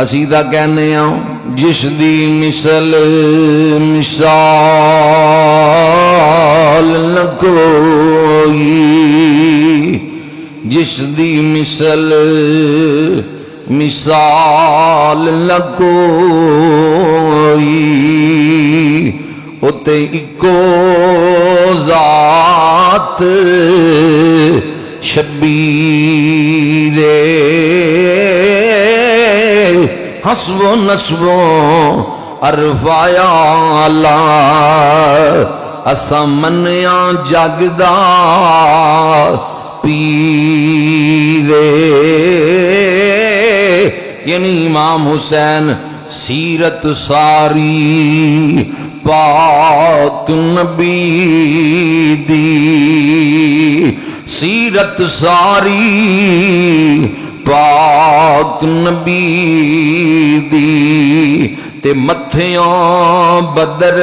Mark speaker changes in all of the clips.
Speaker 1: اسی دا کہنے ہاں جس دی مثل مثال نہ کوئی، جس دی مثل مثال نہ کوئی، اتے اکو ذات شبیر حسب و نسب و عرفایا اللہ اسا منیا جگدا پیرے، یعنی امام حسین سیرت ساری پاک نبی دی، سیرت ساری پاک نبی دی، تے متھیاں بدر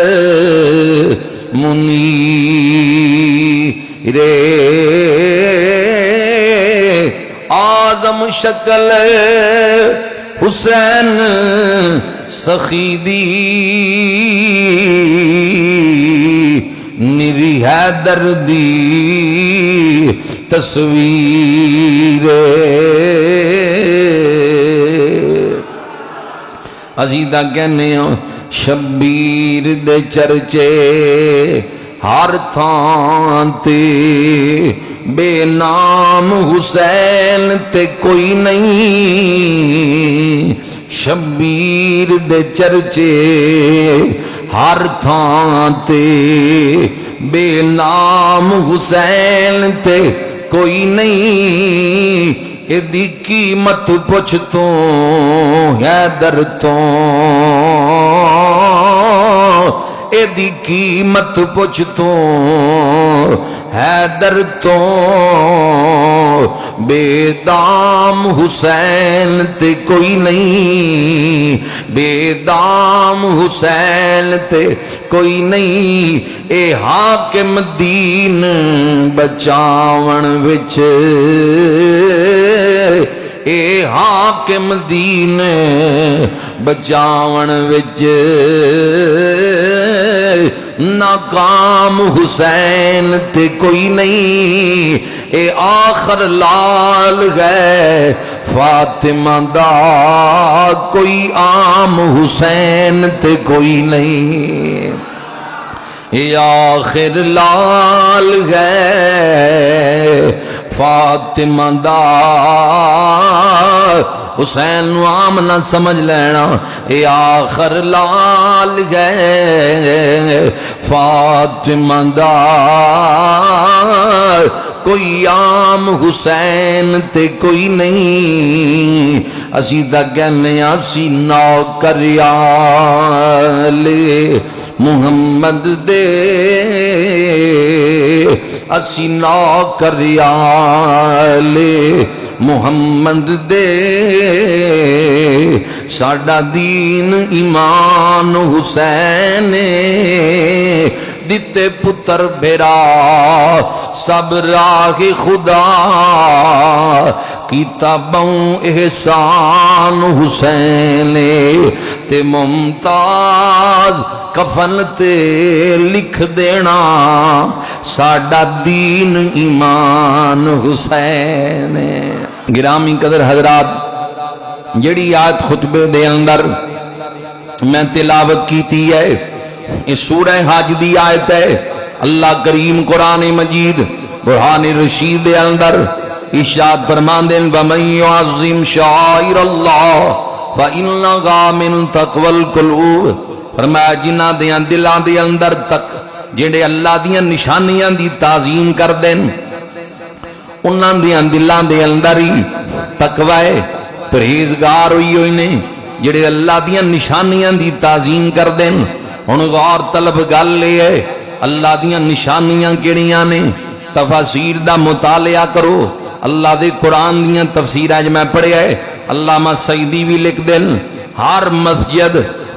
Speaker 1: منیر آزم شکل حسین سخی دی، نری حیدر دی تصویر، عزیزہ کہنے ہوں شبیر دے چرچے ہر تھان تے، بے نام حسین تے کوئی نہیں، شبیر دے چرچے ہر تھان تے، بے نام حسین تے کوئی نہیں، ایدی قیمت پوچھ تو حیدر تو، ایدی قیمت پوچھ تو حیدر تو، بے دام حسین تے کوئی نہیں، بے دام حسین تے کوئی نہیں، اے حاکم دین بچاون وچ، اے حاکم دین بچاون وچ، ناکام حسین تے کوئی نہیں، اے آخر لال گئے فاطمہ دا، کوئی عام حسین تے کوئی نہیں، اے آخر لال گئے فاطمہ دا، حسین نو عام نہ سمجھ لینا، اے آخر لال گئے فاطمہ دا، کوئی عام حسین تے کوئی نہیں، اسی دا کہنے اسی نوکریال محمد دے، اسی نوکریال محمد دے، ساڈا دین ایمان حسین دیتے پتر بھیرا سب راہ خدا، کتابوں احسان حسین تے ممتاز کفن تے لکھ دینا، ساڈا دین ایمان حسین۔ گرامی قدر حضرات، جڑی آیت خطبے دے اندر میں تلاوت کیتی ہے، اس سورہ حج دی آیت ہے، اللہ کریم قرآن مجید برہان رشید دے اندر ارشاد فرماندے ہیں وَمَن يُعَظِّمْ شَعَائِرَ اللَّهِ فَإِنَّهَا مِن تَقْوَى الْقُلُوبِ، فرمایا جنہاں دیاں دلاں دے اندر تک جڑے اللہ دیاں نشانیاں دی تعظیم کر دین، انہاں دیاں دلاں دے اندر ہی تقوی پرہیزگار ہوئی ہوئی نے، جڑے اللہ دیاں نشانیاں دی تعظیم کر دین۔ ہن غور طلب گل لے ہے اللہ دیاں نشانیاں کیڑیاں نے، تفاسیر دا مطالعہ کرو، اللہ دے قرآن دیاں تفسیراں میں پڑھیا ہے، علامہ سعیدی بھی لکھ دین ہر مسجد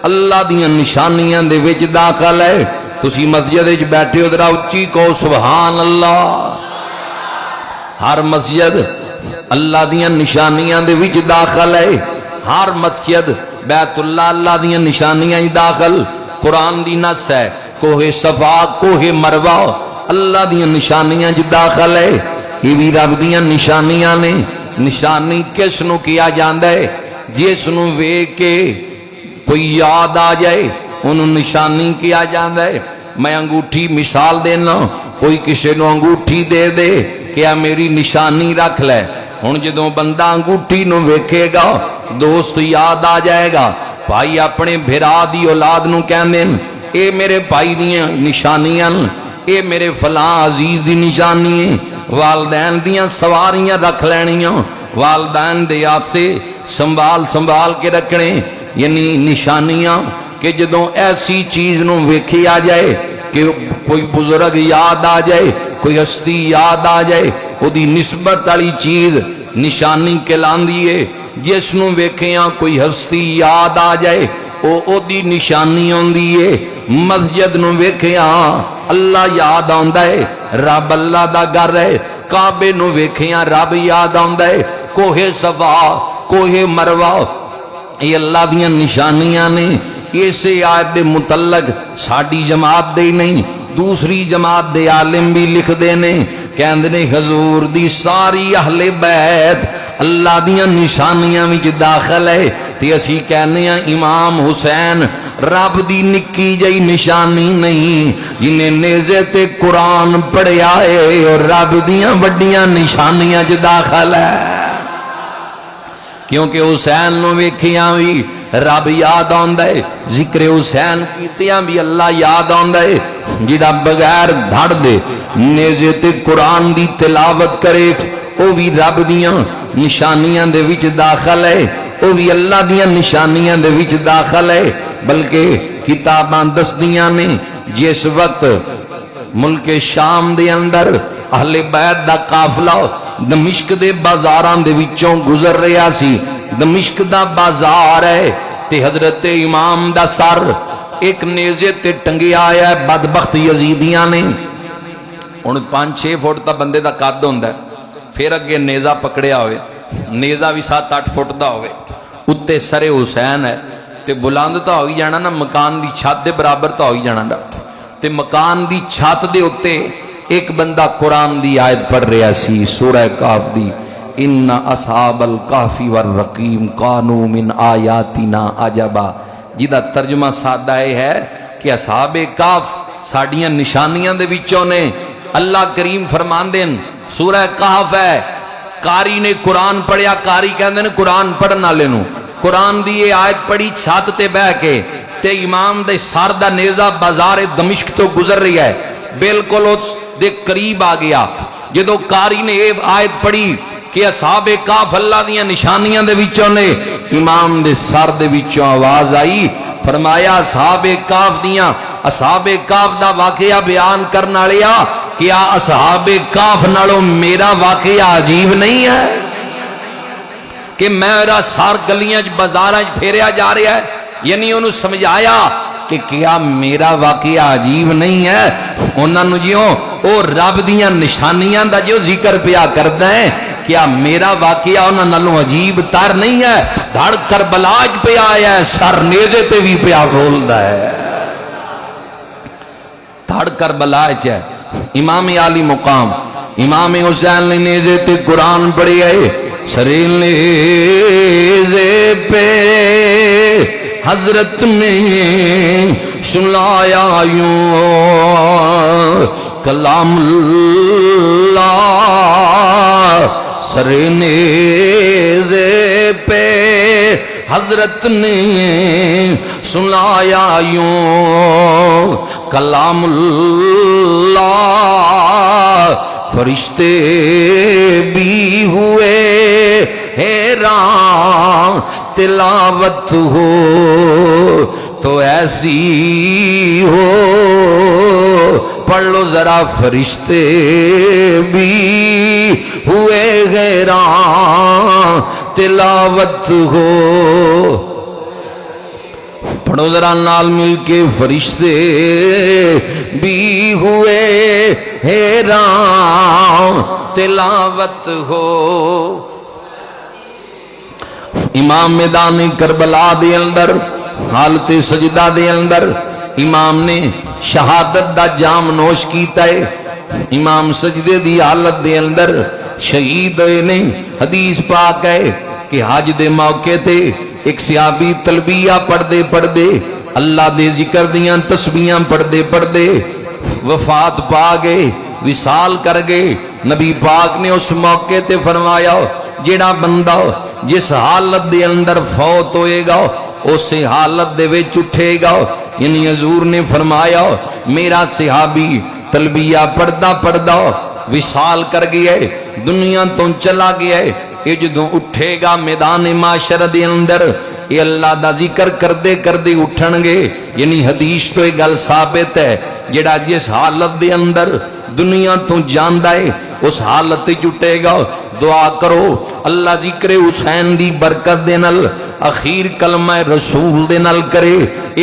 Speaker 1: اللہ دیاں نشانیاں دے وچ داخل ہے، تسی مسجد وچ بیٹھے ہو ذرا اچھی کہو سبحان اللہ۔ ہر مسجد اللہ دیاں نشانیاں دے وچ داخل ہے، ہر مسجد بیت اللہ اللہ دیاں نشانیاں داخل قرآن دی نس ہے کوہ صفا کوہ مروہ اللہ دیاں نشانیاں داخل ہے یہ بھی رب دیاں نشانیاں نے نشانی کس نو کیا جاندہ ہے جس نو ویکھ کے کوئی یاد آ جائے انہوں نشانی کیا جاندہ ہے میں انگوٹھی مثال دینا کوئی کسی نو انگوٹھی دے دے کیا میری نشانی رکھ لے ہن جدوں بندہ انگوٹھی نو ویکھے گا دوست یاد آ جائے گا بھائی اپنے بھرا دی اولاد نو کہندے اے میرے بھائی دیاں نشانیاں اے میرے فلاں عزیز دی نشانی ہے والدین دیاں سواریاں رکھ لینیاں والدین دے آپ سے سنبھال کے رکھنے یعنی نشانیاں کہ جدوں ایسی چیز نو ویکھی آ جائے کہ کوئی بزرگ یاد آ جائے کوئی ہستی یاد آ جائے او دی نسبت والی چیز نشانی کہلاندی ہے جس نو ویکھیاں کوئی ہستی یاد آ جائے او دی نشانی ہوندی ہے مسجد نو ویکھیاں اللہ یاد آندا ہے رب اللہ دا گھر ہے کعبے نو ویکھیاں رب یاد آندا ہے کوہ صفا کوہ مروہ یہ اللہ دیاں نشانیاں نے اسے آیت دے متعلق ساڑی جماعت دے نہیں دوسری جماعت دے عالم بھی لکھ دینے کہندنے حضور دی ساری اہل بیت اللہ دیاں نشانیاں وچ داخل ہے تے اسی کہنے ہیں امام حسین رب دی نکی جئی نشانی نہیں جنہیں نیزے تے قرآن پڑھیا ہے اور رب دیاں وڈیاں نشانیاں وچ داخل ہے کیونکہ حسین نو ویکھیاں بھی رب یاد آندا ہے ذکر حسین کیتیاں بھی اللہ یاد آندا ہے جڑا بغیر دھڑ دے نیزے تے قرآن دی تلاوت کرے او بھی رب دیاں نشانیاں دے وچ داخل ہے او بھی اللہ دیاں نشانیاں دے وچ داخل ہے بلکہ کتاباں دسدیاں نے جس وقت ملک شام دے اندر اہل بیت دا قافلہ دمشق دے بازاراں دے وچوں گزر رہا سی دمشق دا بازار ہے تے حضرت امام دا سر ایک نیزے تے ٹنگیا آیا ہے بدبخت یزیدیاں نے ان 5-6 فٹ تا بندے دا قد ہوندا ہے پھر اگے نیزہ پکڑیا ہوئے نیزہ بھی 7-8 فٹ دا ہوئے اتے سر حسین ہے تے بلند تا ہوئی جانا نا مکان دی چھت دے برابر تا ہوئی جانا نا تے مکان دی چھت دے اتے ایک بندہ قرآن دی آیت پڑھ رہا سی سورہ کاف دی ان اصحاب الکافی والرقیم کانوا من آیاتنا عجبا جیدہ ترجمہ سادہ ہے کہ اصحاب کاف ساڑیاں نشانیاں دے وچوں نے اللہ کریم فرمان دین سورہ کاف ہے کاری نے قرآن پڑھیا کاری کہندے نے قرآن پڑھنا لینو قرآن دی یہ آیت پڑھی چھات تے بہ کے تے امام دے سار دا نیزہ بازار دمشق تو گزر رہی ہے بالکل اس دے قریب آ گیا جدو کاری نے یہ آیت پڑھی کہ اصحاب کاف اللہ دیاں نشانیاں دے وچوں نے امام دے سر دے وچوں آواز آئی فرمایا اصحاب کاف دا واقعہ بیان کرنا لیا کیا اصحاب کاف نالوں میرا واقعہ عجیب نہیں ہے کہ میرا سار گلیاں بازاراں پھیریا جا رہا ہے یعنی انہوں سمجھایا کہ کیا میرا واقعہ عجیب نہیں ہے انہوں نے جیوں او رب دیاں نشانیاں دا جو ذکر پیا کرتا ہے کیا میرا واقعہ انہوں نے عجیب تر نہیں ہے دھڑ کربلاج پہ آیا ہے سر نیزے تے بھی پیا بولدا ہے دھڑ کربلاج ہے امام عالی مقام امام حسین نے نیزے تے قرآن پڑھی ہے سری نیزے پہ حضرت نے سنایا یوں کلام اللہ سر نیزے پہ حضرت نے سنایا یوں کلام اللہ فرشتے بھی ہوئے حیران تلاوت ہو تو ایسی ہو پڑھ لو ذرا فرشتے بھی ہوئے حیران تلاوت ہو پڑھو ذرا نال مل کے فرشتے بھی ہوئے حیران تلاوت ہو امام میدان کربلا دے اندر حالت سجدہ دے اندر امام نے شہادت دا جام نوش کیتا ہے. امام سجدے دی حالت دے اندر شہید ہوئے نے. حدیث پاک ہے کہ حج دے موقع تے ایک صحابی تلبیہ پڑھ دے اللہ دے ذکر دیاں تسبیحاں پڑھ دے وفات پا گئے، وصال کر گئے. نبی پاک نے اس موقع تے فرمایا جیڑا بندہ جس حالت دے اندر فوت ہوئے گا اسی حالت دے وچ اٹھے گا. یعنی حضور نے فرمایا میرا صحابی تلبیہ پڑھدا وصال کر گیا ہے، دنیا تو چلا گیا ہے، یہ جدوں اٹھے گا میدان معاشر دے اندر یہ اللہ دا ذکر کردے اٹھن گے. یعنی حدیث تو یہ گل ثابت ہے جڑا جس حالت دے اندر دنیا تو جاندا ہے اس حالت تے اٹھے گا. دعا کرو اللہ ذکر حسین دی برکت دے نال اخیر کلمہ رسول دے نال کرے،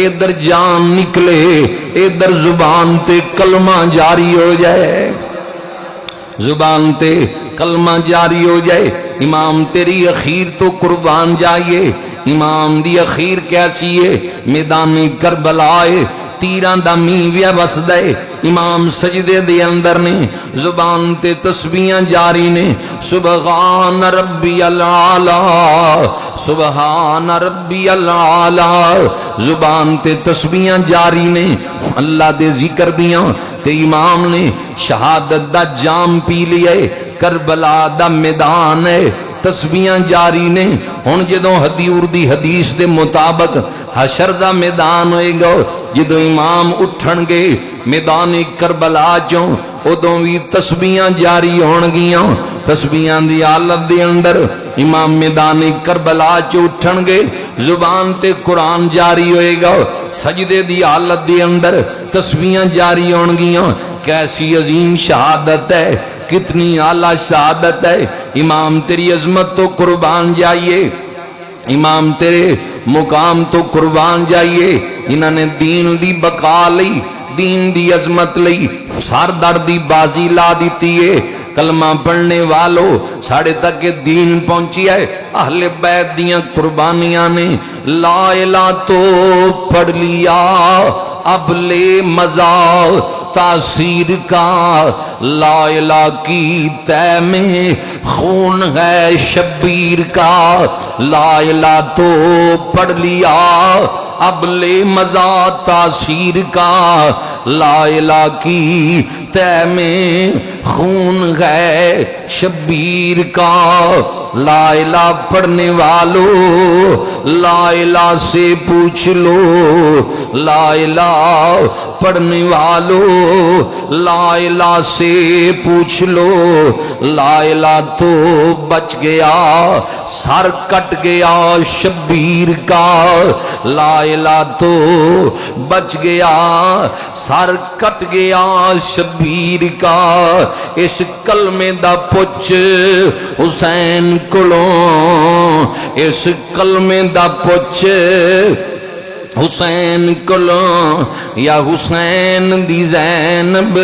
Speaker 1: ادھر جان نکلے ادھر زبان تے کلمہ جاری ہو جائے، زبان تے کلمہ جاری ہو جائے. امام تیری اخیر تو قربان جائیے. امام دی اخیر کیسی ہے؟ میدان کربلا ہے، تیران دا میویا بس دے. امام سجدے دے اندر نے زبان تے تسبیحاں جاری نے، سبحان ربی العالی سبحان ربی العالی، زبان تے تسبیحاں جاری نے اللہ دے ذکر دیاں. تے امام نے شہادت دا جام پی لیا ہے، کربلا دا میدان ہے، تسبیحاں جاری نے. ہن جدوں حضور دی حدیث دے مطابق حشر دا میدان ہوئے گا، جدوں امام اٹھن گے میدان کربلا چوں ادوں بھی تسبیحاں جاری ہون گیاں. تسبیحاں دی حالت دے اندر امام میدان کربلا چوں اٹھن گے، زبان تے قرآن جاری ہوئے گا. سجدے دی حالت دے اندر تسبیحاں جاری ہون گیاں. کیسی عظیم شہادت ہے، کتنی اعلیٰ شہادت ہے. امام تیری عظمت تو قربان جائیے، امام تیرے مقام تو قربان جائیے. انہوں نے دین دی بقا لئی، دین دی عظمت لئی سار درد دی بازی لا دیتی ہے. کلمہ پڑھنے والو ساڑھے تک دین پہنچی ہے. اہل بیت دیاں قربانیاں نے لا الہ تو پڑھ لیا، اب لے مزہ تاثیر کا، لا الہ کی تہ میں خون ہے شبیر کا. لا الہ تو پڑھ لیا اب لے مزہ تاثیر کا، لا الہ کی تہ میں خون ہے شبیر کا. لا الہ پڑھنے والو لا الہ سے پوچھ لو، لا الہ پڑھنے والو لا الہ سے پوچھ لو. لا الہ تو بچ گیا سر کٹ گیا شبیر کا، لا الہ تو بچ گیا سر کٹ گیا شبیر کا. اس کلمے دا پوچھ حسین کولوں، اس کلمے دا پوچھ حسین کولوں، یا حسین دی زینب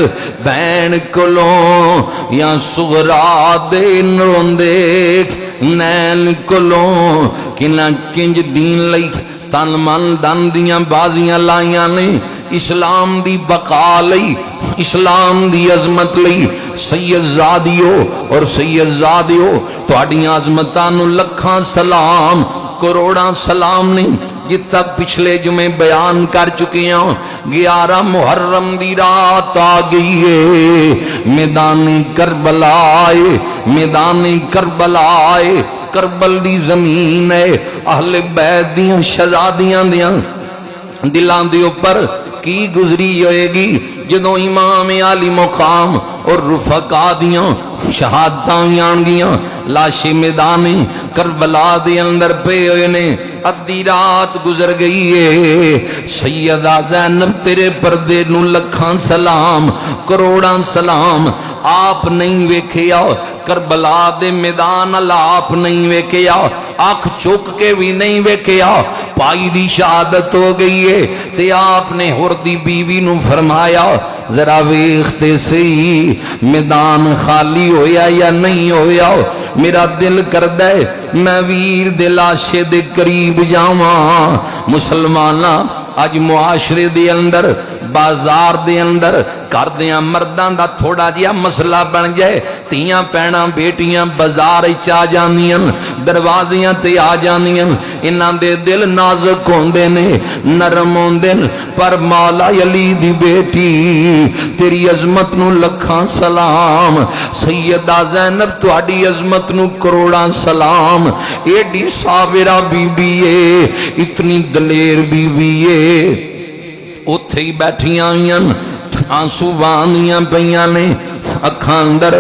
Speaker 1: بین کولوں، یا سغرا دے روندے نین کولوں. کنج دین لئی تن من دن دیاں بازیاں لائیاں نے، اسلام دی بقا لئی، اسلام دی عظمت لئی. سید زادیو اور سید زادیو تہاڈیاں عظمتاں نو لکھاں سلام، کروڑاں سلام نہیں. جت تک پچھلے جمعے بیان کر چکے ہیں 11 محرم دی رات آ گئی ہے، میدان کربلا آئے، میدان کربلا آئے. کربل دی زمین ہے، اہل بیت دیاں شہزادیاں دیاں دلان دی اوپر کی گزری ہوئے گی جدوں امام عالی مقام اور رفقا دیاں شہادتاں آن گیاں. لاشی میدان کربلا دے اندر پے ہوئے نے، ادھی رات گزر گئی ہے. سیدہ زینب تیرے پردے نو لکھاں سلام، کروڑاں سلام. آپ نہیں ویکھیا کربلا دے میدان اللہ، آپ نہیں ویکھیا، آنکھ چوک کے بھی نہیں ویکھیا. پائی دی شہادت ہو گئی ہے تے آپ نے ہور دی بیوی نو فرمایا ذرا ویکھتے سی میدان خالی ہویا یا نہیں ہویا. میرا دل کردا ہے میں ویر دے لاشے دے قریب جاواں۔ مسلماناں اج معاشرے دے اندر بازار دے اندر گھر دیاں مرداں دا تھوڑا جہا مسئلہ بن جائے، تیاں پینا بیٹیاں بازار وچ آ جاندیاں، دروازیاں تے آ جاندیاں، انہاں دے دل نازک ہوندے نے، نرم ہوندے نے، پر مولا علی دی بیٹی تیری عظمت نو لکھاں سلام، سیدہ زینب تہاڈی عظمت نو کروڑاں سلام، ایڈی صابرہ بی بی اے، اتنی دلیر بی بی اے، اتھے ہی بیٹھیاں آئیاں، آنسو واندیاں پیاں نے، اکھاں اندر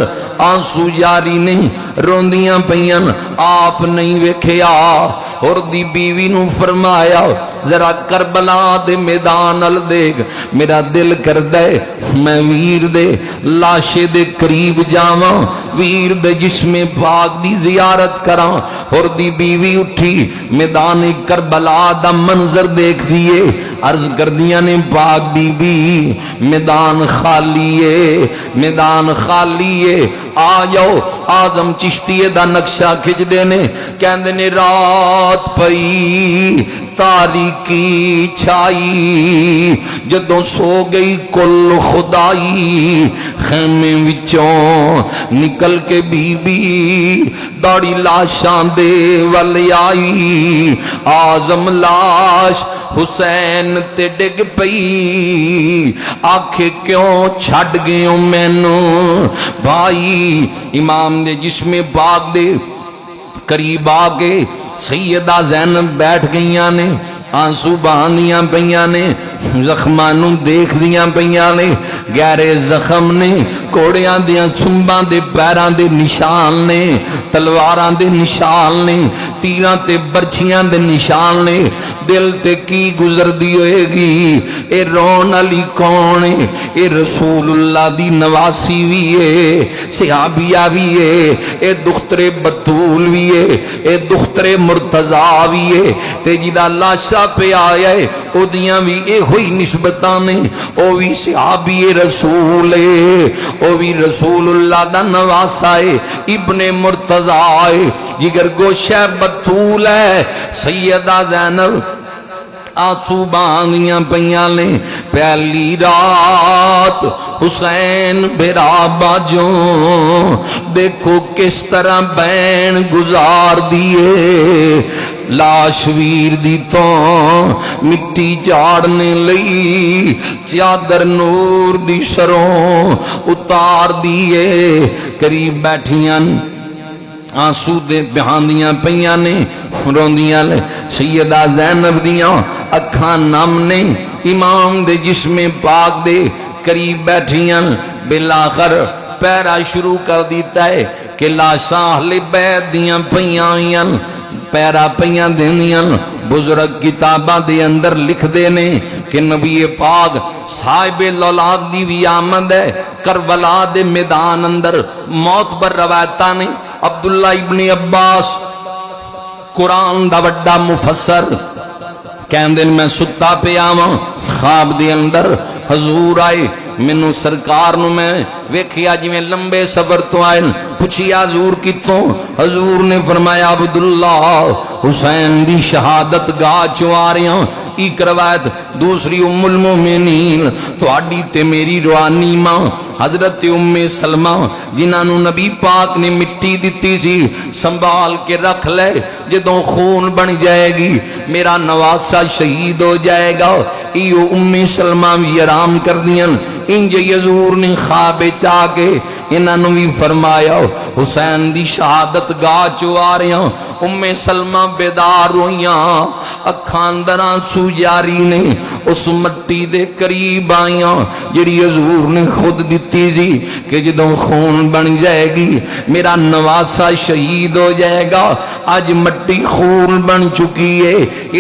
Speaker 1: آنسو جاری نہیں، روندیاں پیاں، آپ نہیں ویکھیا، اور دی بیوی نو فرمایا ذرا کربلا دے میدان ال دیکھ، میرا دل کردا ہے میں ویر دے لاشے دے قریب جاواں، ویر دے جسم پاک دی زیارت کراں، اور دی بیوی اٹھی میدان کربلا دا منظر دیکھ دیے، عرض کردیاں نے پاک بی بی میدان خالی ہے، میدان خالی ہے، آ جاؤ۔ آدم چشتی دا نقشہ کھچ دینے، کہندے نے رات پئی تاریکی چھائی، جدوں سو گئی کل خدائی، خیمے وچوں نکل کے بی بی داڑی لاشاں دے ول آئی، آزم لاش حسین تے ڈگ پئی، آکھے کیوں چھڈ گئے مینوں بھائی، امام دے جسم پاک دے قریب آگے سیدہ زینب بیٹھ گئیاں نے، آنسو بہاندیاں پیاں نے، زخمانوں دیکھ دیاں پیاں نے، گہرے زخم نے، کوڑیاں دیاں چنباں دے پیراں دے نشان نے، تلواراں دے نشان نے، تیراں تے برچھیاں دے نشان نے، دل تے کی گزر دی ہوئے گی، اے رون علی کون ہے، اے رسول اللہ دی نواسی بھی ہے، صحابیہ بھی ہے، اے دختر بطول بھی ہے، اے دختر مرتضیٰ بھی ہے، تے جیدہ لاشا پہ آیا ہے، او دیاں بھی اے ہوئی نسبتانے، او بھی صحابی رسول ہے، او بھی رسول اللہ دا نواسا ہے، ابن مرتضیٰ ہے، جگر گوشہ بطول ہے، سیدہ زینب آنسو باندیاں پیاں نے، پہلی رات حسین بھرا باجوں، دیکھو کس طرح بین گزار دیے، لاش ویر دی تو مٹی جاڑنے لئی، چادر نور دی سروں اتار دیے، قریب بیٹھیاں آنسو دے بہاندیاں پیاں نے، روندیاں لے، سیدہ زینب دیاں اکھاں نم نے، امام دے جسم پاک دے قریب بیٹھیاں، بالآخر پیرا شروع کر دیتا ہے کہ لاشاں اہل بیت دیاں پیاں، پیرا پیاں دینیاں، بزرگ کتاباں دے اندر لکھ دینے کہ نبی پاک صاحب لولاد دی بھی آمد ہے، کربلا دے میدان اندر موت بر روایتہ نے، عبداللہ ابن عباس قرآن دا وڈا مفسر کہندے میں ستا پہ آواں، خواب دے اندر حضور آئے، مینوں سرکار نو میں ویکھیا جی میں لمبے سفر تو آئے، پوچھیا حضور کتوں، حضور نے فرمایا عبداللہ حسین دی شہادت گاہ چوں آ رہے ہیں، ایک روایت دوسری ام المومنین تہاڈی تے میری روحانی ماں حضرت ام سلمہ جنہاں نو نبی پاک نے مٹی دتی سی، سنبھال کے رکھ لے، جدوں خون بن جائے گی میرا نواسا شہید ہو جائے گا، ایو ام سلمہ بھی آرام کر دیاں، انج حضور نے خواب چاہ کے انہاں نو بھی فرمایا حسین دی شہادت گاہ چو آ رہے ہیں، ام سلمہ بیدار ہویاں، اکھاں اندر آنسو جاری نے، اس مٹی دے قریب آئیاں جڑی حضور نے خود دتی سی کہ جدوں خون بن جائے گی میرا نواسا شہید ہو جائے گا، آج مٹی خون بن چکی ہے،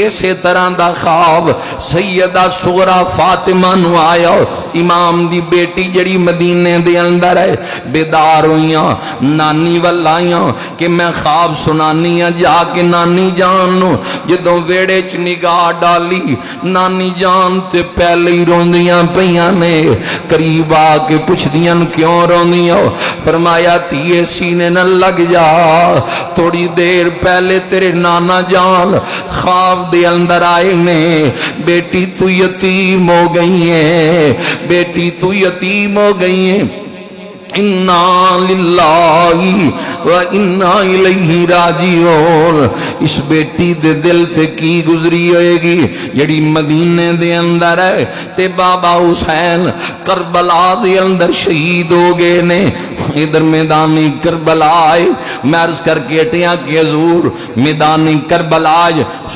Speaker 1: اسی طرح دا خواب سیدہ صغرا فاطمہ نو آیا، امام امام دی بیٹی جڑی مدینے دے اندر ہے بیدار ہوئیاں نانی وال آئیاں کہ میں خواب سنانی ہاں جا کے نانی جان نو جدوں ویڑے چ نگاہ ڈالی نانی جان تے پہلے ہی روندیاں پیاں نے قریب آ کے پوچھدیاں کیوں روندیاں فرمایا تیے سینے نہ لگ جا تھوڑی دیر پہلے تیرے نانا جان خواب دے اندر آئے نے بیٹی تو یتیم ہو گئی ہے بیٹی تو یتیم ہو گئی ہے انا للہ و انا الیہ راجعون اس بیٹی دے دل تے کی گزری ہوئے گی جڑی مدینے دے اندر ہے تے بابا حسین کربلا دے اندر شہید ہو گئے نے ادھر میدانی کربلا آئے میں عرض کر کے اٹیاں کہ حضور میدانی کربلا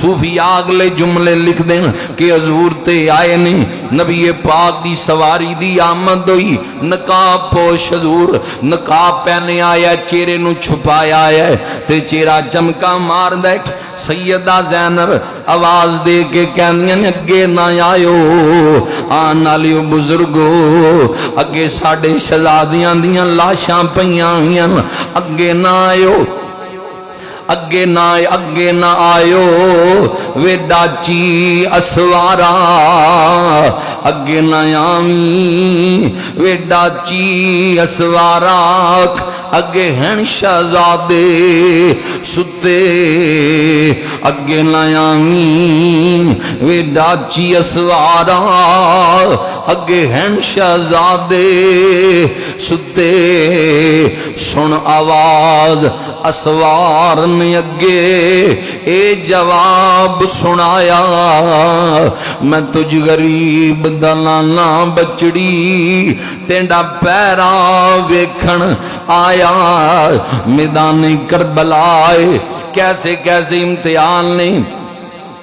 Speaker 1: صوفیاء اگلے جملے لکھ دیں کہ حضور تے آئے نہیں نبی پاک دی سواری دی آمد ہوئی نقاب پوش حضور نقاب پہنے آیا چہرے نو چھپایا ہے تے چہرہ چمکا مار دے سیدہ زینب آواز دے کے کہندیاں اگے نہ آئیو آن والیو بزرگو اگے ساڈے شہزادیاں دیاں لاشاں پیاں ہوئیاں اگے نہ آئیو اگے نہ آئیو وے ڈاچی اسوارا اگے نہ آویں وے ڈاچی اسوارا اگے ہیں شہزادے ستے اگے نہ آویں وے ڈاچی اسوارا اگے ہیں شہزادے ستے سن آواز اسوار نے اگے اے جواب سنایا میں تجھ غریب دلانا بچڑی تینڈا پیرا ویکھن آیا میدان کربلا کیسے کیسے امتحان نے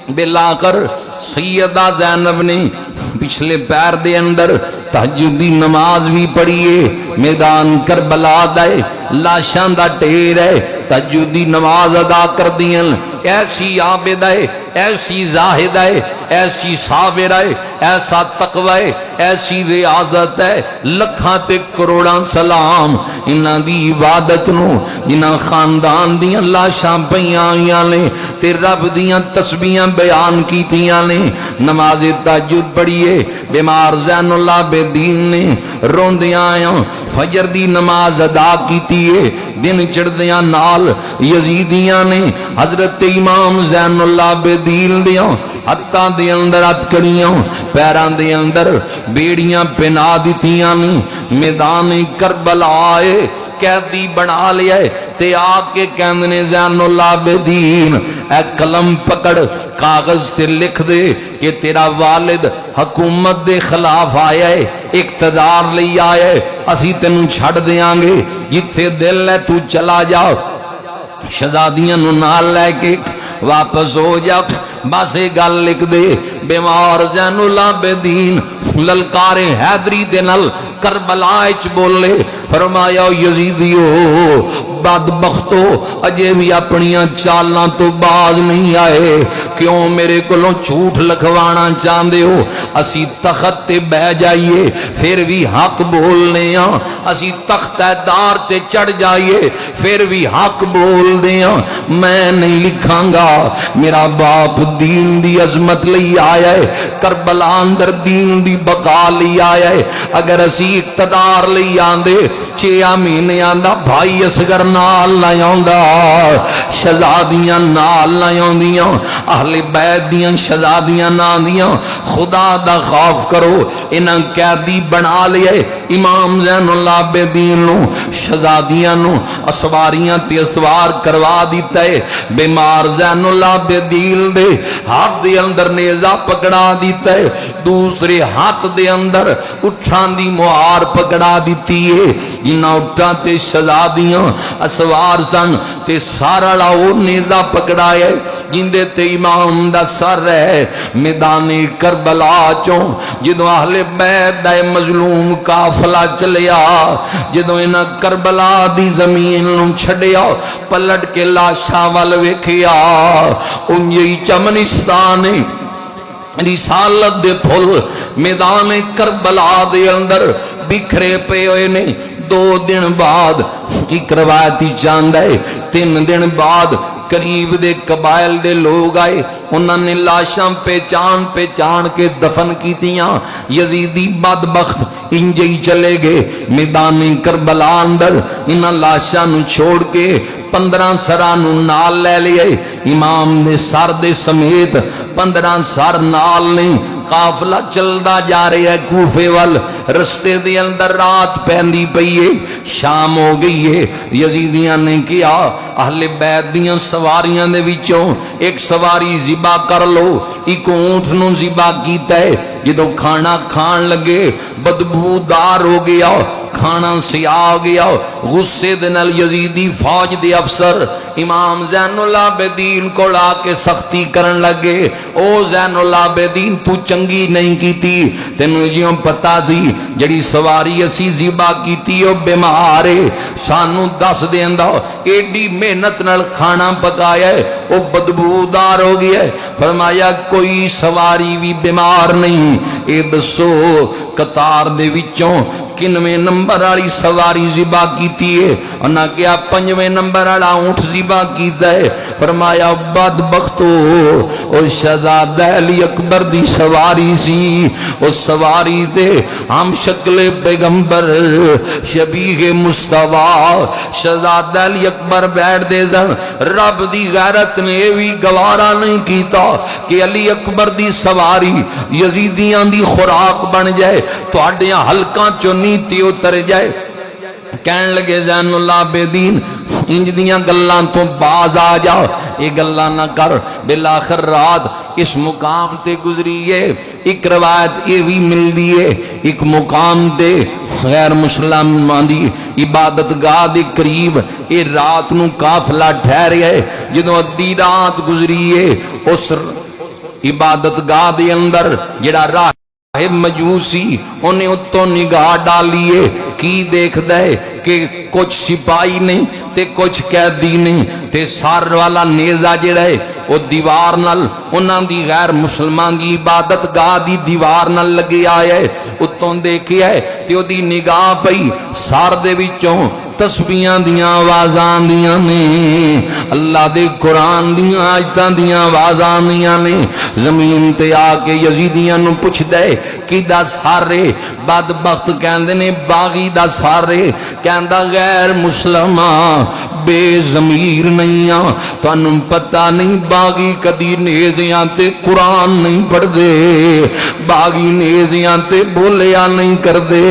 Speaker 1: بلا کر سیدہ زینب نے پچھلے پیر دے اندر تہجد دی نماز بھی پڑھیے میدان کربلا دے لاشاں دا ٹھیر ہے تہجد دی نماز ادا کر دیاں ایسی عابد ہے ایسی زاہد ہے ایسی صابر ہے ایسا تقوی ہے ایسی ریاضت ہے لکھاں تے کروڑاں سلام انہاں دی عبادت نو جنہاں خاندان دیاں لاشاں پیاں آئیاں نے تے رب دیاں تسبیحاں بیان کیتیاں نے نماز تہجد پڑھیے بیمار زین العابدین نے روندیاں آیاں فجر دی نماز ادا کیتی ہے دن چڑھدیاں نال یزیدیاں نے حضرت امام زین العابدین دیاں ہتھاں دے اندر ہتھ کڑیاں پیراں دے اندر بیڑیاں پہنا دتیاں نے میدان کربلا قیدی بنا لیا تے آ کے کہندے زین العابدین اے قلم پکڑ کاغذ تے لکھ دے کہ تیرا والد حکومت دے خلاف آیا ہے اقتدار لئی آیا ہے اسی تینوں چھڑ دیاں گے جتھے دل ہے تو چلا جا شہزادیاں نو نال لے کے واپس ہو جا بس گل لکھ دے بیمار زین العابدین للکار حیدری دے نال کربلا وچ بولے فرمایا یزیدیو بدبختو اجے بھی اپنیاں چالاں تو باز نہیں آئے کیوں میرے کولوں جھوٹ لکھوانا چاہندے ہو اسی تخت تے بہ جائیے پھر بھی حق بولنے ہاں اسی تخت دار تے چڑھ جائیے پھر بھی حق بول دے ہاں میں نہیں لکھاں گا میرا باپ دین دی عظمت لئی آیا ہے کربلا اندر دین دی بقا لئی آیا ہے اگر اسی اقتدار لئی آندے 6 مہینے آندا بھائی اصغر نال نہ آندا شہزادیاں نال نہ آندیاں اہل بیت دیاں شہزادیاں نہ آندیاں خدا دا خوف کرو انہاں قیدی بنا لئے امام زین العابدین نو شہزادیاں نو اسواریاں تے اسوار کروا دیتا ہے بیمار زین العابدین دے ہاتھ دے اندر نیزہ پکڑا دیتا ہے دوسرے ہاتھ دے اندر اٹھان دی مہار پکڑا دیتی ہے جنہاں اٹھا تے شہزادیاں اسوار سن تے سارا لاؤ نیزہ پکڑا ہے جندے تے امام دا سر ہے میدان کربلا چوں جدوں اہل بیت دا مظلوم قافلہ چلیا جدوں انہاں کربلا دی زمین نوں چھڈیا پلٹ کے لاشاں ول ویکھیا انجی چمنستان رسالت دے پھل میدان کربلا دے اندر بکھرے پے ہوئے نے۔ 2 دن بعد ایک روایتی چاند ہے 3 دن بعد قریب دے قبائل دے لوگ آئے، انہوں نے لاشاں پہچان کے دفن کیتیاں۔ یزیدی بدبخت انجے ہی چلے گئے میدان کربلا اندر، انہاں لاشاں نو چھوڑ کے 15 سراں نو نال لے لئے، امام نے سر دے سمیت 15 سر نال نہیں۔ قافلہ چلدا جا رہا ہے کوفے وال، رستے دے اندر رات پیندی پئی ہے، شام ہو گئی ہے۔ یزیدیاں نے کیا اہل بیت دیاں سواریاں دے وچوں ایک سواری ذبح کر لو۔ ایک اونٹ نو ذبح کیتا ہے، جدوں کھانا کھان لگے بدبودار ہو گیا، کھانا سیاہ ہو گیا۔ غصے دے نال یزیدی فوج دے افسر امام زین العابدین کو لا کے سختی کرن لگے، او زین العابدین تو چنگی نہیں کیتی، تینوں جیوں پتا سی جڑی سواری اسی ذبح کیتی او بیمار ہے، سانوں دس دیندا ایڈی محنت نال کھانا پکایا ہے او بدبودار ہو گیا ہے۔ فرمایا کوئی سواری بھی بیمار نہیں، اے دسو قطار دے وچوں کنویں نمبر والی سواری ذبح کیتی ہے؟ انہاں کیا 5ویں نمبر والا اونٹ ذبح کیتا ہے۔ فرمایا بدبختو او شہزادہ علی اکبر دی سواری سی، او سواری تے ہم شکل پیغمبر شبیہ مصطفیٰ شہزادہ علی اکبر بیٹھ دے سن۔ رب دی غیرت نے بھی گوارا نہیں کیتا کہ علی اکبر دی سواری یزیدیاں دی خوراک بن جائے، تواڈیاں حلقاں چوں نیتی اتر جائے۔ کہن لگے زین العابدین انج دیاں گلاں تو باز آ جا، یہ گلاں نہ کر۔ بالآخر رات اس مقام تے گزری ہے۔ ایک روایت یہ بھی مل دی ہے، ایک مقام تے غیر مسلمان دی عبادت گاہ دے قریب یہ رات نو قافلہ ٹھہرے ہے۔ جدوں ادھی رات گزری ہے اس عبادت گاہ دے اندر جڑا راہ مجوسی انہیں اتوں نگاہ ڈالیے، کی دیکھ دے کہ کچھ سپاہی نہیں تے کچھ قیدی نہیں، تے سار والا نیزہ جڑا ہے وہ دیوار نال انہاں دی غیر مسلمان دی عبادت گاہ دی دیوار نال لگی آیا ہے۔ اتوں دیکھیا ہے تے او دی نگاہ پئی سار دے وچوں تسبیحاں دیاں آوازاں دیاں نے، اللہ دے قرآن دیاں آیتاں دیاں آوازاں دیاں نے۔ زمین تے آ کے یزیدیاں نو پوچھ دے کی دا سارے بدبخت کہندے نے باغی دا سارے، کہندا غیر مسلمان بے ضمیر نہیں آ، تانوں پتہ نہیں باغی کدی نیزیاں تے قرآن نہیں پڑھ دے، باغی نیزیاں تے بولیا نہیں کر دے،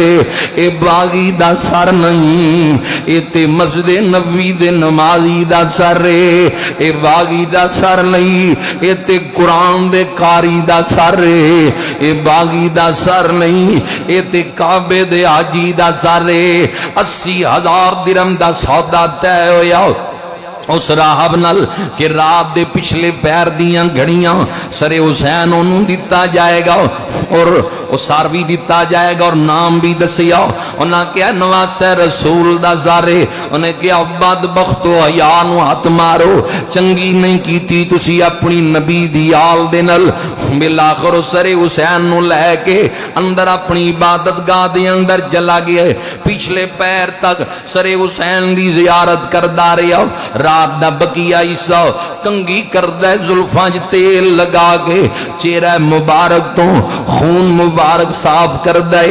Speaker 1: اے باغی دا سر نہیں، اے تے مسجد نبوی دے نمازی دا سر ہے، اے باغی دا سر نہیں، اے تے قرآن دے قاری دا سر ہے، اے باغی دا سر نہیں، اے تے کعبے دے حاجی دا سر ہے۔ 80,000 درہم دا سودا طے ہویا اس راہب نال کہ رات دے پچھلے پیر دیاں گھڑیاں سر حسین انہوں دیتا جائے گا اور سار بھی دیتا جائے گا اور نام بھی دسیا۔ انہاں کیا نواز رسول دا زارے، انہیں کیا بدبخت و حیانو ہاتھ مارو، چنگی نہیں کیتی تسی اپنی نبی دی آل دے نال۔ بالآخر سر حسین نو لے کے اندر اپنی عبادت گاہ دے اندر چلا گیا، پچھلے پیر تک سر حسین دی زیارت کردہ رہا۔ رات دا بقیہ عیسیٰ کنگی کردہ زلفاں تیل لگا کے چہرہ مبارک تو خون مبارک صاف کردہ،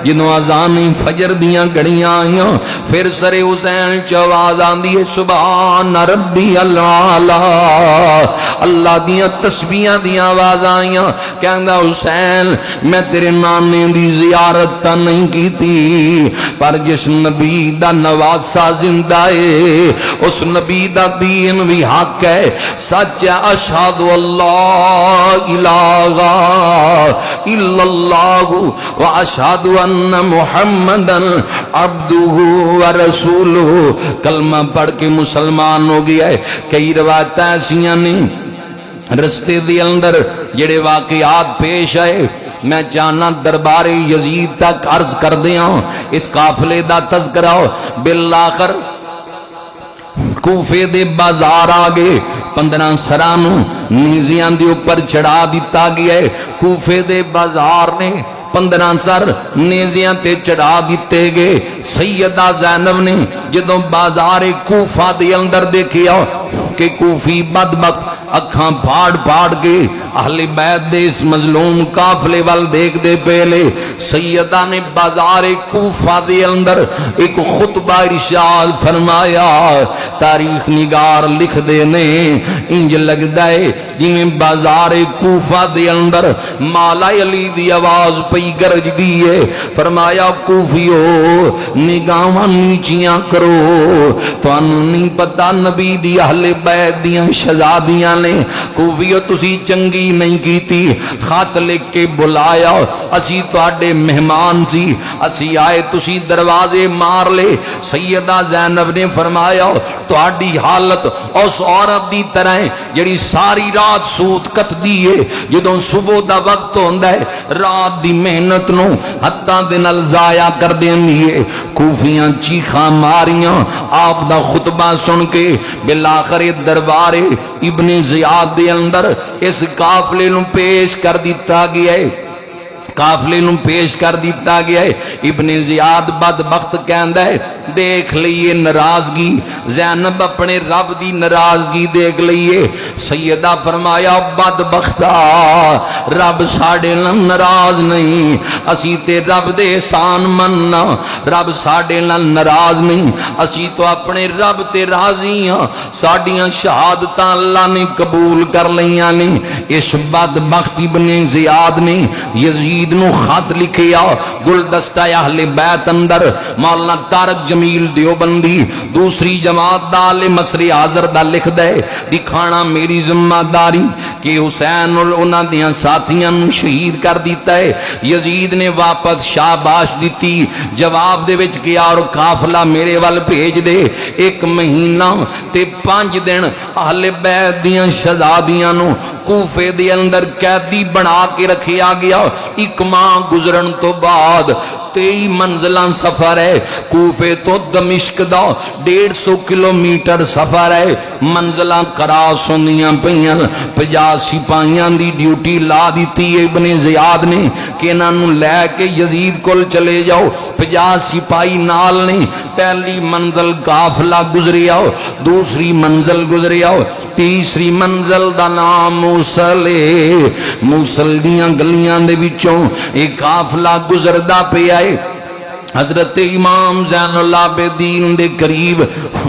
Speaker 1: جنہوں آزانی فجر دیاں گھڑیاں آئیاں، پھر سر حسین چواز آندی ہے سبحان ربی اللہ، اللہ دیاں تسبیحاں دیاں آواز آئیاں، کہندہ حسین میں تیرے نانے دی زیارت تا نہیں کی تھی، پر جس نبی دا نواسا زندہ ہے اس نبی دا دین بھی حق ہے، سچ اشہد اللہ الہ الا اللہ و اشہد ان محمدن عبدہ و رسولہ۔ کلمہ پڑھ کے مسلمان ہو گیا ہے۔ کئی روایت ایسیاں نہیں رستے دی اندر جڑے واقعات پیش آئے، میں چاہنا دربار یزید تک عرض کر دیاں اس قافلے دا تذکرہ۔ بالآخر کوفے دے بازار آ گئے 15 سراں نوں نیزیاں دے اوپر چڑھا دیتا گیا ہے کوفے دے بازار نے 15 سر نیزیاں تے چڑھا دیتے گئے سیدہ زینب نے جدوں بازار کوفہ دے اندر دیکھیا کہ کوفی بدبخت اکھاں پھاڑ پھاڑ کے اہل بیت دے اس مظلوم قافلے وال دیکھ دے پہلے سیدہ نے بازار کوفہ دے اندر ایک خطبہ ارشاد فرمایا تاریخ نگار لکھ دے نے انج لگدا ہے جویں بازار کوفہ دے اندر مولا علی دی آواز پئی گرج دی ہے فرمایا کوفیو نگاہاں نیچیاں کرو تانوں نہیں پتہ نبی دی اہل بیت دیاں شہزادیاں نے کوفیو تسی چنگی نہیں کیتی خط لکھ کے بلایا اسی تواڈے مہمان سی اسی آئے تسی دروازے مار لے سیدہ زینب نے فرمایا تواڈی حالت اس عورت دی طرح ہے جڑی ساری رات سوت کٹدی ہے جدوں صبح دا وقت ہوندا ہے رات دی محنت نو ہتھاں دے نال ضائع کر دیندی ہے کوفیاں چیخاں ماریاں آپ دا خطبہ سن کے بالآخر دربار ابن زیاد دے اندر اس قافلے نو پیش کر دیتا گیا ہے قافلے نو پیش کر دیتا گیا ہے ابن زیاد بدبخت کہندا ہے دیکھ لئیے ناراضگی زینب اپنے رب دی ناراضگی دیکھ لئیے سیدہ فرمایا بدبختا رب ساڑے نال ناراض نہیں اسی تے رب دے احسان مننا رب ساڑے نال ناراض نہیں اسی تو اپنے رب تے راضی ہاں ساڑیاں شہادتاں اللہ نے قبول کر لیاں نہیں اس بدبخت ابن زیاد نے یزید نو خط لکھیا گلدستہ اہل بیت اندر مولانا طارق جمیل دیوبندی دوسری جماعت دا اہل مصر حاضر دا لکھ دے دکھانا میری ذمہ داری کہ حسین اور انہاں دیاں ساتھیاں نو شہید کر دیتا ہے یزید نے واپس شاباش دیتی جواب دے وچ کیا اور قافلہ میرے وال بھیج دے 1 مہینہ تے 5 دن اہل بیت دیاں شہزادیاں نو کوفے دے اندر قیدی بنا کے رکھیا گیا 1 ماہ گزرن تو بعد 23 منزلان سفر ہے کوفے تو دمشق دا 150 کلومیٹر سفر ہے منزلان کراس ہوندیاں پئیاں 50 سپاہیاں دی ڈیوٹی لا دیتی ابن زیاد نے کہ انہاں نوں لے کے یزید کول چلے جاؤ 50 سپاہی نال نہیں پہلی منزل قافلہ گزری آؤ دوسری منزل گزری آؤ تیسری منزل دا نام موصل موصل دیاں گلیاں دے وچوں ایک قافلہ گزردا پیا ہے حضرت امام زین العابدین دے قریب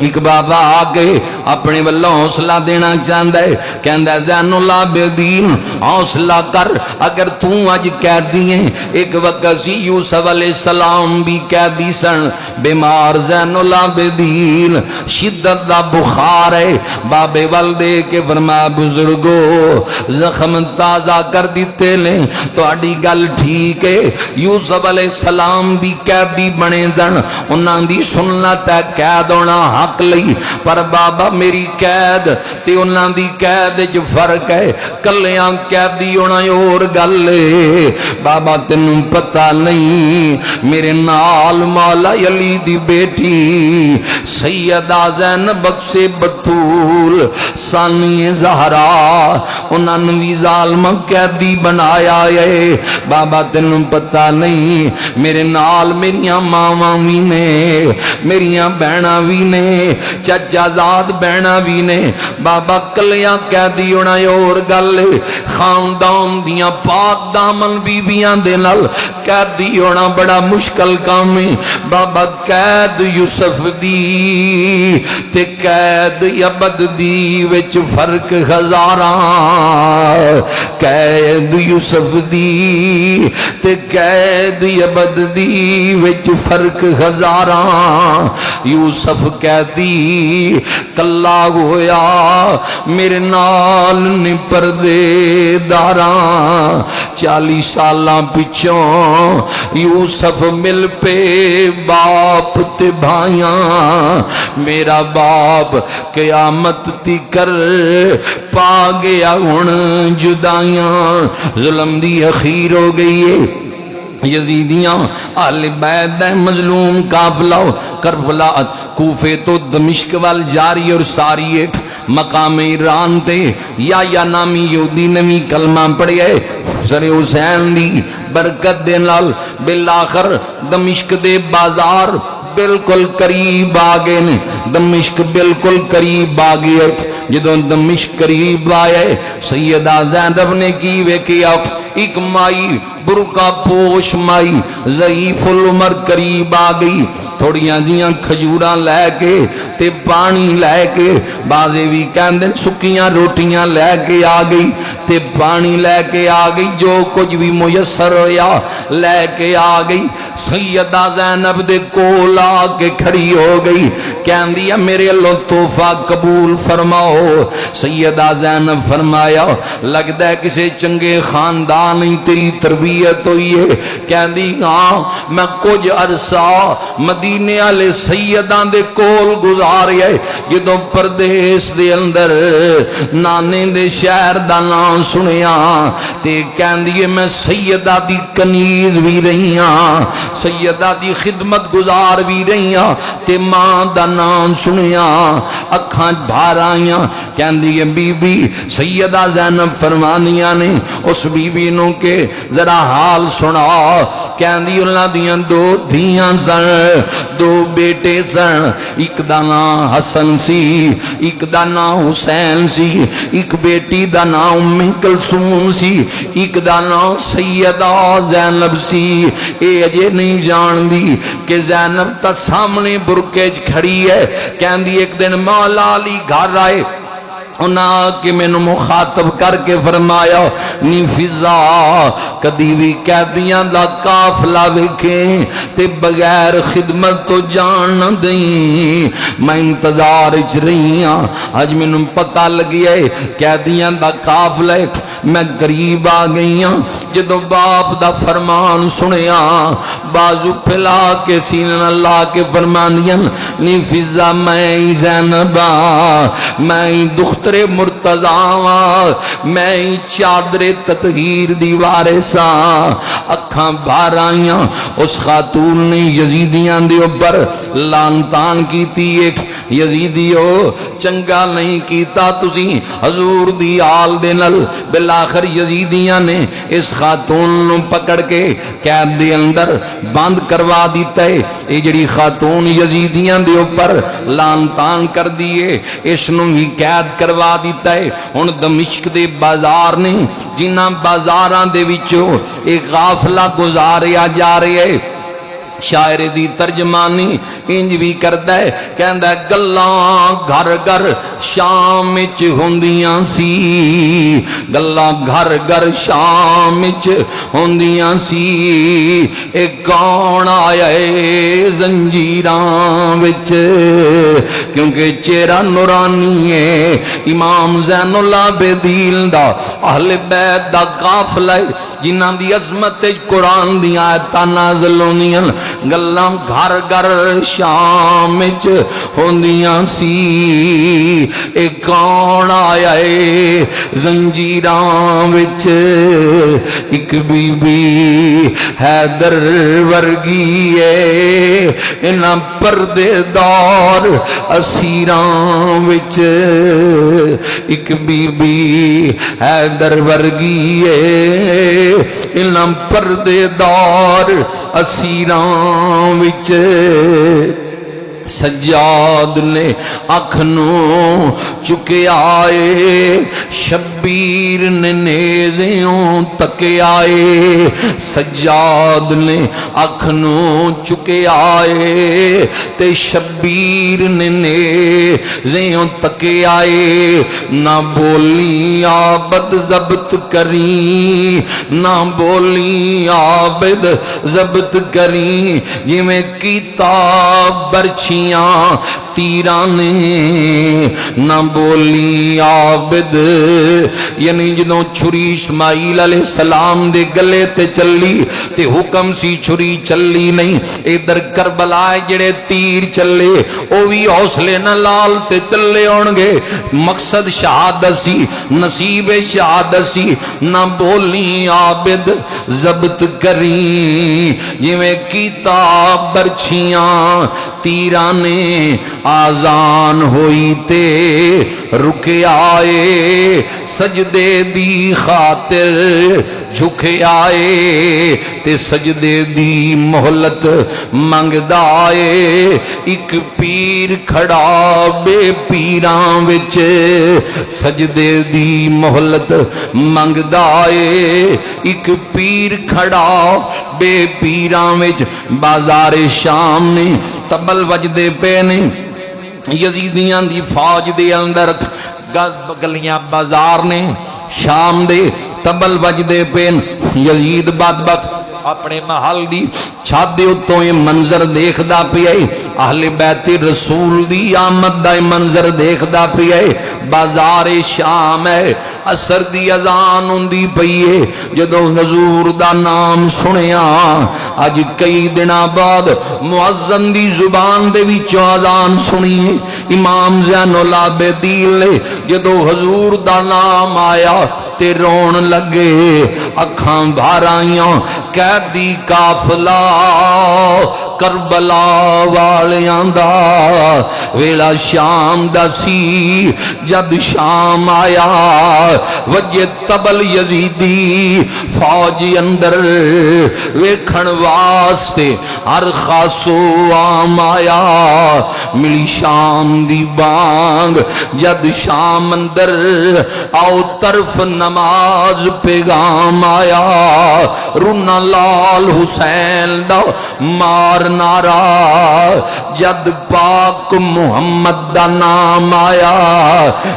Speaker 1: ایک بابا آگے اپنے والوں حوصلہ دینا چاہتا ہے کہندہ ہے زین العابدین حوصلہ کر اگر تو آج قیدی ہیں ایک وقت سی یوسف علیہ السلام بھی قیدی سن بیمار زین العابدین شدت دا بخار ہے بابے والدے کے فرما بزرگو زخم تازہ کر دیتے لیں تو آڑی گل ٹھیک ہے یوسف علیہ السلام بھی قیدی بنے دن انہاں دی سنت ہے قید ہونا حق لئی پر بابا میری قید تے انہاں دی قید جو فرق ہے کلیاں قیدی ہونا اور گل ہے بابا تینوں پتہ نہیں میرے نال مولا علی دی بیٹی سیدہ زینب سے بطول ثانی زہرا انہاں نے ظالم قیدی بنایا ہے بابا تینوں پتہ نہیں میرے نال میری ماواں بھی نے میریاں بہناں بھی نے چچا زاد بہناں بھی نے بابا کلیاں قیدی ہونا اور گل خاندان دیاں پاک دامن بیبیاں دے نال قیدی ہونا بڑا مشکل کام ہے بابا قید یوسف دی تے قید عبد دی وچ فرق ہزاراں قید یوسف دی تے قید عبد دی وچ فرق ہزاراں یوسف قیدی کلا ہویا میرے نال نے پردے داراں 40 سالاں پچھوں یوسف مل پے باپ تے بھائیاں میرا باپ قیامت تکر پا گیا ہن جدائیاں ظلم دی اخیر ہو گئی ہے یزیدیاں اہل بیت دا مظلوم قافلہ کربلا کوفے تو دمشق وال جاری اور ساری ایک مقام ایران تے یا نامی یہودی نے بھی کلمہ پڑھیا ہے حسن حسین دی برکت دے نال بالآخر دمشق دے بازار بالکل قریب آگے نے دمشق بالکل قریب آگے جدوں دمشق قریب آئے سیدہ زینب نے کی ویکیا ایک مائی برقع پوش مائی ضعیف العمر قریب آ گئی تھوڑیاں جیاں کھجوراں لے کے تے پانی لے کے بازے بھی کہندے سکیاں روٹیاں لے کے آ گئی تے پانی لے کے آ گئی جو کچھ بھی میسر ہویا لے کے آ گئی سیدہ زینب دے کول آ کے کھڑی ہو گئی کہندی ہے میرے اللہ تحفہ قبول فرماؤ سیدہ زینب فرمایا لگدا ہے کسے چنگے خاندان تیری تربیت ہوئی ہے کہندی ہاں میں کچھ عرصہ مدینے والے سیداں دے کول گزاریا جدوں پردیس دے اندر نانے دے شہر دا نام سنیا تے کہندی میں سیدہ دی کنیز بھی رہی ہاں سیدہ دی خدمت گزار بھی رہی ہاں تے ماں دا نام سنیا اکھاں بھار آئیاں کہندی بی بی سیدہ زینب فرمانیاں نے اس بی بی نو کے ذرا حال سنا کہندی اللہ دیاں دو دھیاں سن دو بیٹے سن ایک دا نام حسن سی ایک دا نام حسین سی ایک بیٹی دا نام ام کلثوم سی ایک دا نام سیدہ زینب سی اے اجے نہیں جان دی کہ زینب تا سامنے برکے کھڑی ہے کہندی ایک دن مولا علی گھر آئے انہاں کہ میں نے مخاطب کر کے فرمایا نی فضا کدی بھی قیدیاں دا قافلہ ویکھیں تے بغیر خدمت تو جان نہ دیں میں انتظار وچ رہی ہاں اج مینوں پتہ لگیا ہے قیدیاں دا قافلہ میں قریب آ گئی ہاں جدوں باپ دا فرمان سنیا بازو پھیلا کے سینہ لا کے فرمانیاں نی فضا میں زینب میں دختر مرتضی میں چادر تطہیر دی وارثاں اکھاں بھار آئیاں اس خاتون نے یزیدیاں دے اوپر لان تان کیتی ایک یزیدیو چنگا نہیں کیتا تسی حضور دی آل دے نل بالآخر یزیدیاں نے اس خاتون نو پکڑ کے قید دے اندر بند کروا دیتا ہے اے جڑی خاتون یزیدیاں دے اوپر لان تان کر دیے اس نو بھی قید کروا دیتا ہے ہن دمشق دے بازار نے جنہاں بازاراں دے وچوں ایک قافلہ گزاریا جا رہا ہے شاعر دی ترجمانی انج بھی کردا ہے کہندا ہے گلاں گھر گھر شام وچ ہوندیاں سی گلاں گھر گھر شام وچ ہوندیاں سی اے کون آیا اے زنجیراں وچ کیونکہ چہرہ نورانی ہے امام زین العابدین دا اہل بیت دا قافلہ جنہاں دی عظمت قرآن دی آیتاں نازل ہوندیاں گلاں گھر گھر شام وچ ہوندیاں سی اے کون آیا اے زنجیراں وچ ایک بی بی حیدر ورگی اے انہاں پردے دار اسیراں وچ ایک بی بی حیدر ورگی اے انہاں پردے دار اسیراں وچ سجاد نے اکھنوں چکے آئے شبیر نے نیزیوں تکے آئے سجاد نے اکھنوں چکے آئے تے شبیر نے نیزیوں تکے آئے نہ بولی عابد ضبط کری نہ بولی عابد ضبط کری جی میں کتاب برچی تیران نے نہ بولی عابد، یعنی جدوں چھری اسماعیل علیہ السلام دے گلے تے چلی تے حکم سی چھری چلی نہیں، ادھر کربلا جڑے تیر چلے او بھی حوصلے نہ لال تے چلے ہون گے، مقصد شہادت سی، نصیب شہادت سی، نہ بولی عابد ضبط کری جویں کتاب برچھیاں تیران نے، آزان ہوئی تے رکے آئے سجدے دی خاطر، جھکے آئے تے سجدے دی مہلت منگدا آئے، ایک پیر کھڑا بے پیراں وچ سجدے دی مہلت منگدا آئے، ایک پیر کھڑا بے پیراں وچ، بازار شام نے تبل وجدے پے نے، یزیدیاں دی فوج دے اندر گلیاں بازار نے شام دے تبل وجدے پین، یزید بدبخت اپنے محل دی چھت دے اتوں یہ منظر دیکھدا پیا، اہل بیت رسول دی آمد دا منظر دیکھدا پیا، بازار شام ہے، عصر دی اذان ہوندی پئی ہے، جدوں حضور دا نام سنیا، اج کئی دناں بعد مؤذن دی زبان دے وچوں اذان سنی، امام زین العابدین نے جدوں حضور دا نام آیا تے رون لگے، اکھاں بھر آئیاں، قیدی قافلہ کربلا والیاں دا، ویلا شام دا سی، جد شام آیا وجہ تبل یزیدی فوج اندر ویکھن واسطے ہر خاصو آم آیا، ملی شام دی بانگ، جد شام اندر آؤ طرف نماز پیغام آیا، رونا لال حسین دا مار نارا، جد پاک محمد دا نام آیا،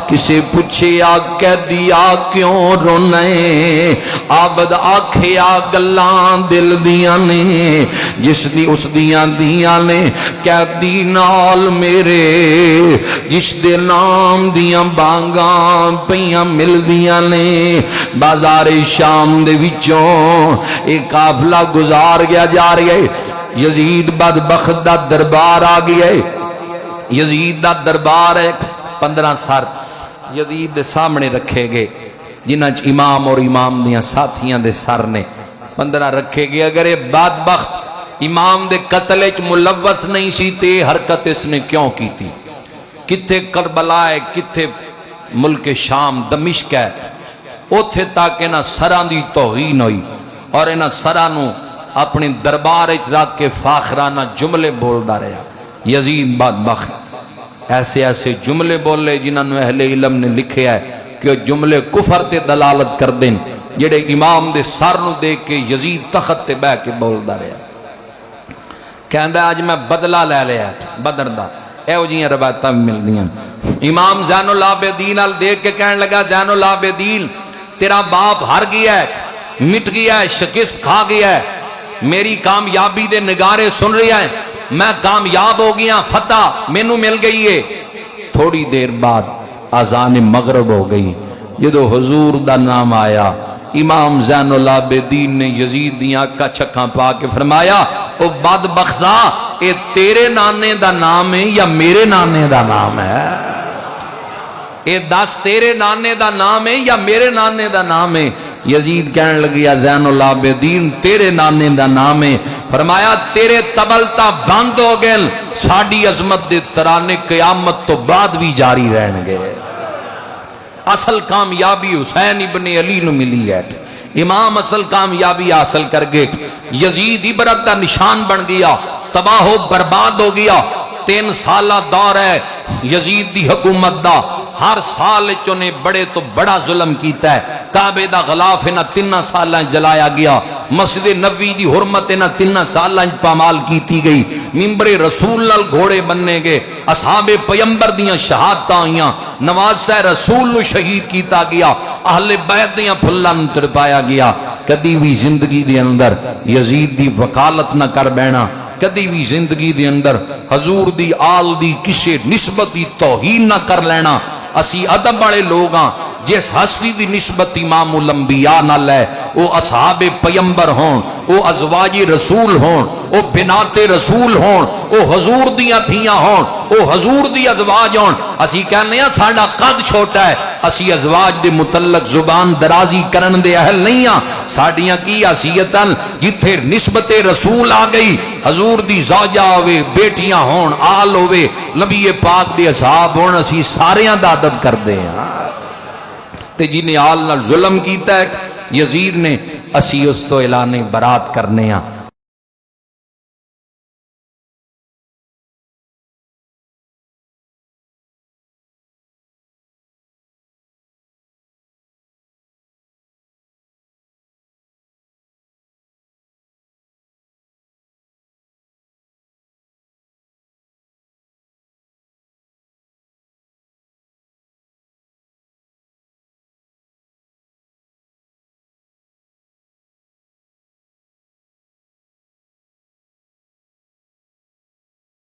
Speaker 1: کسے پوچھیا قیدیا کیوں رونے، عابد آکھیا گلاں دل دیاں نے، جس دی اس دیاں دیاں نے، قیدی نال میرے جس دے نام دیاں بانگاں پیاں مل دیاں نے، بازار شام دے وچوں ایک قافلہ گزار گیا جا رہی ہے، یزید بدبخت دا دربار آ گیا ہے، یزید دا دربار ہے، 15 سر یزید دے سامنے رکھے گئے، جنہاں امام اور امام دیاں ساتھیاں دے سر نے 15 رکھے گئے، اگر یہ بدبخت امام دے قتل وچ ملوث نہیں سی تے حرکت اس نے کیوں کی تھی، کتھے کربلا ہے، کتھے ملک شام دمشق ہے، اوتھے تاکہ نہ سراں دی توہین ہوئی، اور انہاں سراں نو اپنے دربار وچ رکھ کے فاخرانہ جملے بولدا رہا، یزید بدبخت ایسے ایسے جملے بولے جنہاں نے اہل علم نے لکھے ہے کہ جملے کفر تے دلالت کر دیں، جڑے امام دے سر نو دیکھ کے یزید تخت تے بہ کے بولدا رہا، کہندا اج میں بدلہ لے لیا بدر دا، ایو جیاں روایتاں ملدیاں، امام زین العابدین ال دیکھ کے کہنے لگا زین العابدین تیرا باپ ہار گیا ہے، مٹ گیا ہے، شکست کھا گیا ہے، میری کامیابی دے نگارے سن رہی ہے، میں کامیاب ہو گیا، فتح مینوں مل گئی ہے۔ تھوڑی دیر بعد اذان مغرب ہو گئی، جدو حضور دا نام آیا، امام زین العابدین نے یزید دیاں کا چھکاں پا کے فرمایا، او بدبختا اے تیرے نانے دا نام ہے یا میرے نانے دا نام ہے؟ اے دس تیرے نانے دا نام ہے یا میرے نانے دا نام ہے؟ یزید کہنے لگیا زین العابدین تیرے نانے دا نام ہے۔ فرمایا تیرے تبلتا بند ہو گئے، ساڑی عظمت دے ترانے قیامت تو بعد بھی جاری رہن گے۔ اصل کامیابی حسین ابن علی نو ملی ہے، امام اصل کامیابی حاصل کر گئے، یزید عبرت دا نشان بن گیا، تباہ و برباد ہو گیا۔ 3 سالہ دور ہے یزید دی حکومت دا، ہر سال چونے بڑے تو بڑا ظلم کیتا ہے، کعبے دا غلاف انہاں 3 سالہ جلایا گیا، مسجد نبوی دی حرمت انہاں 3 سالہ پامال کیتی گئی، ممبر رسول نال گھوڑے بننے گئے، اصحاب پیمبر دیاں شہادتاں ہوئیاں، نواسہ رسول نو شہید کیتا گیا، اہل بیت دیاں پھلاں نو تڑپایا گیا۔ کدی بھی زندگی دے اندر یزید دی وکالت نہ کر بینا، کدی بھی زندگی دے اندر حضور دی آل دی کسے نسبت دی توہین نہ کر لینا. اسی ادب والے لوگ ہاں. جس ہستی دی نسبت امام الانبیاء نال ہے او اصحاب پیمبر ہون، او ازواج رسول ہون، او بنات رسول ہون، او حضور دیاں دھیاں ہون، او حضور دی ازواج ہون. اسی کہنے ہیں ساڈا قد چھوٹا ہے، اسی ازواج دے متعلق زبان درازی کرن دے اہل نہیں ہاں. ساڈیاں کی حیثیتاں جتھے نسبت رسول آ گئی، حضور دی زوجہ ہوئے، بیٹیاں ہون، آل ہوئے، نبی پاک دے اصحاب ہون، اسی ساریاں دا ادب کردے ہیں. تے جنہیں آل نال ظلم کیتا ہے یزید نے، اسی اس تو اعلان برات کرنے ہاں.